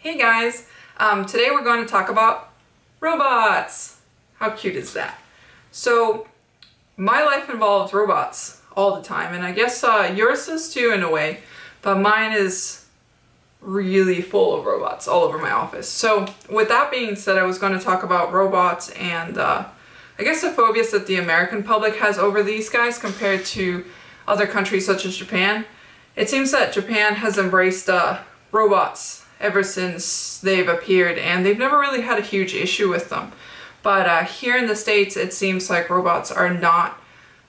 Hey guys, today we're going to talk about robots. How cute is that? So my life involves robots all the time, and I guess yours is too in a way, but mine is really full of robots all over my office. So with that being said, I was going to talk about robots and I guess the phobias that the American public has over these guys compared to other countries such as Japan. It seems that Japan has embraced robots ever since they've appeared, and they've never really had a huge issue with them. But here in the States, it seems like robots are not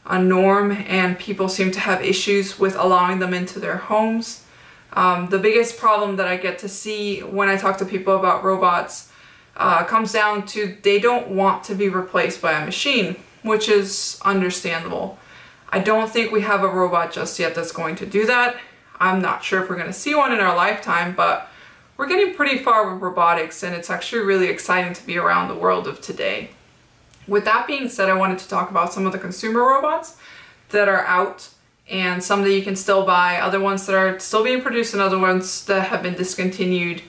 a norm, and people seem to have issues with allowing them into their homes. The biggest problem that I get to see when I talk to people about robots comes down to they don't want to be replaced by a machine, which is understandable. I don't think we have a robot just yet that's going to do that. I'm not sure if we're going to see one in our lifetime, but we're getting pretty far with robotics, and it's actually really exciting to be around the world of today. With that being said, I wanted to talk about some of the consumer robots that are out, and some that you can still buy, other ones that are still being produced, and other ones that have been discontinued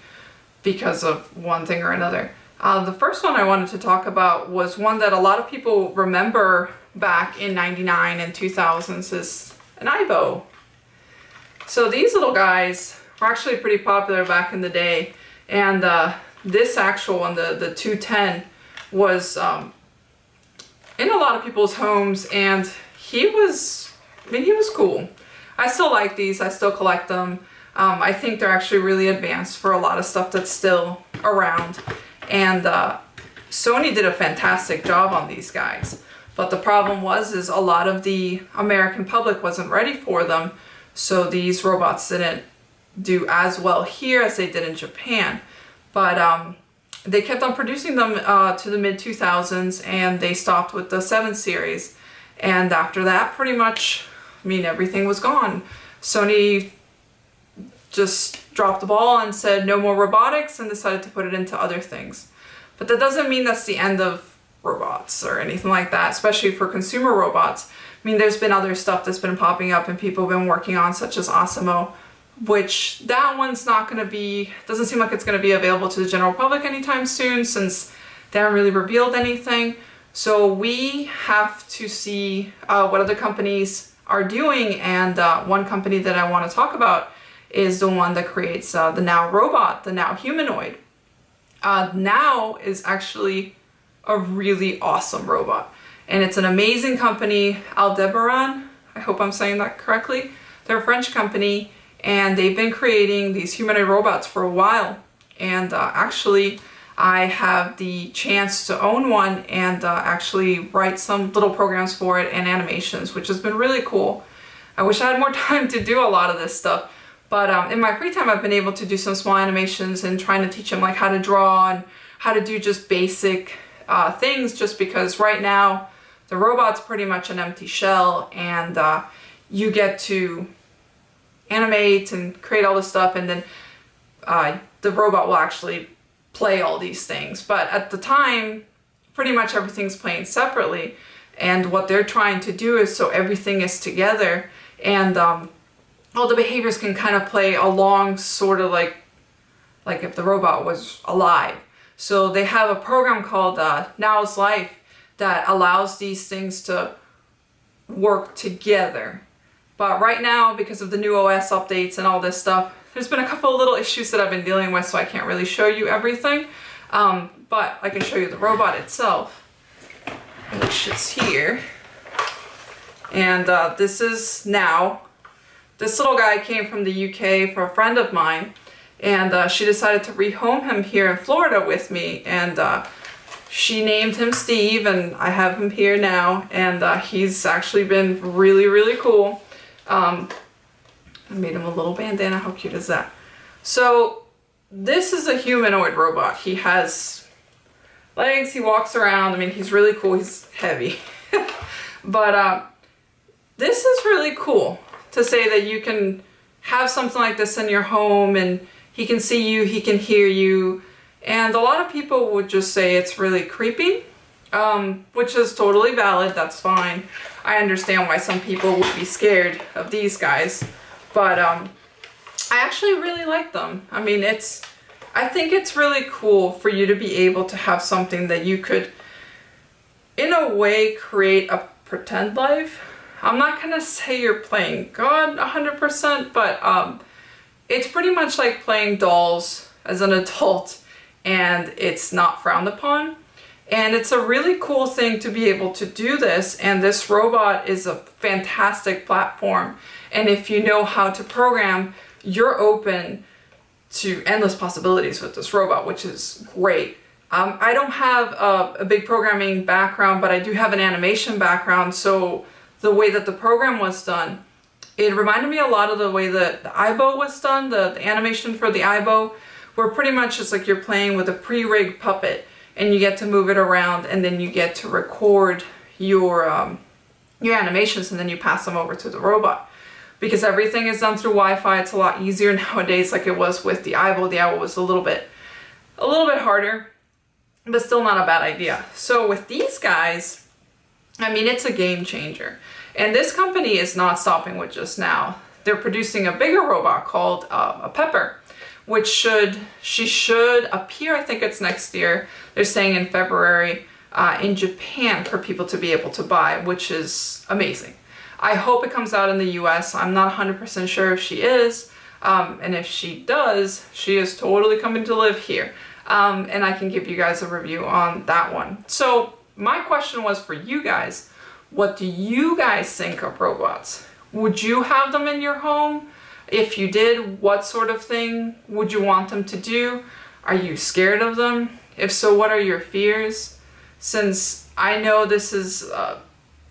because of one thing or another. The first one I wanted to talk about was one that a lot of people remember back in '99 and 2000s is an Aibo. So these little guys were actually pretty popular back in the day, and this actual one, the 210, was in a lot of people's homes, and he was cool. I still like these, I still collect them. I think they're actually really advanced for a lot of stuff that's still around, and Sony did a fantastic job on these guys. But the problem is a lot of the American public wasn't ready for them, so these robots didn't do as well here as they did in Japan. But they kept on producing them to the mid-2000s, and they stopped with the 7 series. And after that, pretty much, everything was gone. Sony just dropped the ball and said no more robotics and decided to put it into other things. But that doesn't mean that's the end of robots or anything like that, especially for consumer robots. There's been other stuff that's been popping up and people have been working on, such as Osmo, which that one's not going to be, doesn't seem like it's going to be available to the general public anytime soon, since they haven't really revealed anything. So we have to see what other companies are doing, and one company that I want to talk about is the one that creates the Now robot, the Now humanoid. Now is actually a really awesome robot, and it's an amazing company, Aldebaran. I hope I'm saying that correctly. They're a French company, and they've been creating these humanoid robots for a while. And actually, I have the chance to own one and actually write some little programs for it and animations, which has been really cool. I wish I had more time to do a lot of this stuff, but in my free time I've been able to do some small animations and trying to teach them like how to draw and how to do just basic things, just because right now the robot's pretty much an empty shell, and you get to animate and create all this stuff, and then the robot will actually play all these things. But at the time, pretty much everything's playing separately, and what they're trying to do is so everything is together, and all the behaviors can kind of play along, sort of like if the robot was alive. So they have a program called Now's Life that allows these things to work together. But right now, because of the new OS updates and all this stuff, there's been a couple of little issues that I've been dealing with, so I can't really show you everything. But I can show you the robot itself, which is here. And this is Now. This little guy came from the UK for a friend of mine, and she decided to rehome him here in Florida with me, and she named him Steve, and I have him here now, and he's actually been really, really cool. I made him a little bandana. How cute is that? So this is a humanoid robot. He has legs, he walks around. He's really cool. He's heavy. But this is really cool to say that you can have something like this in your home, and he can see you, he can hear you. And a lot of people would just say it's really creepy, which is totally valid. That's fine. I understand why some people would be scared of these guys, but I actually really like them. I think it's really cool for you to be able to have something that you could, in a way, create a pretend life. I'm not gonna say you're playing God 100%, but it's pretty much like playing dolls as an adult, and it's not frowned upon. And it's a really cool thing to be able to do this, and this robot is a fantastic platform. And if you know how to program, you're open to endless possibilities with this robot, which is great. I don't have a big programming background, but I do have an animation background, so the way that the program was done, it reminded me a lot of the way that the Aibo was done, the animation for the Aibo, where pretty much it's like you're playing with a pre-rigged puppet, and you get to move it around, and then you get to record your animations, and then you pass them over to the robot. Because everything is done through Wi-Fi, it's a lot easier nowadays, like it was with the Aibo. The Aibo was a little bit harder, but still not a bad idea. So with these guys, I mean, it's a game changer. And this company is not stopping with just now. They're producing a bigger robot called a Pepper, which she should appear, I think it's next year. They're saying in February in Japan for people to be able to buy, which is amazing. I hope it comes out in the US. I'm not 100% sure if she is. And if she does, she is totally coming to live here. And I can give you guys a review on that one. So my question was for you guys, what do you guys think of robots? Would you have them in your home? If you did, what sort of thing would you want them to do? Are you scared of them? If so, what are your fears? Since I know this is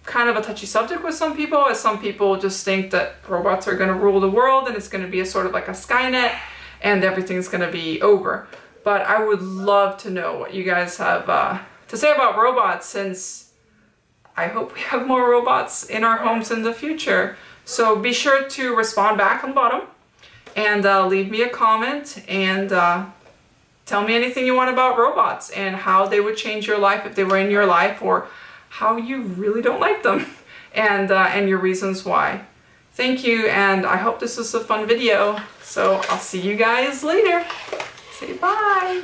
kind of a touchy subject with some people, as some people just think that robots are going to rule the world and it's going to be a sort of like a Skynet and everything's going to be over. But I would love to know what you guys have to say about robots, since I hope we have more robots in our homes in the future. So be sure to respond back on the bottom and leave me a comment and tell me anything you want about robots and how they would change your life if they were in your life, or how you really don't like them and your reasons why. Thank you, and I hope this was a fun video. So I'll see you guys later. Say bye.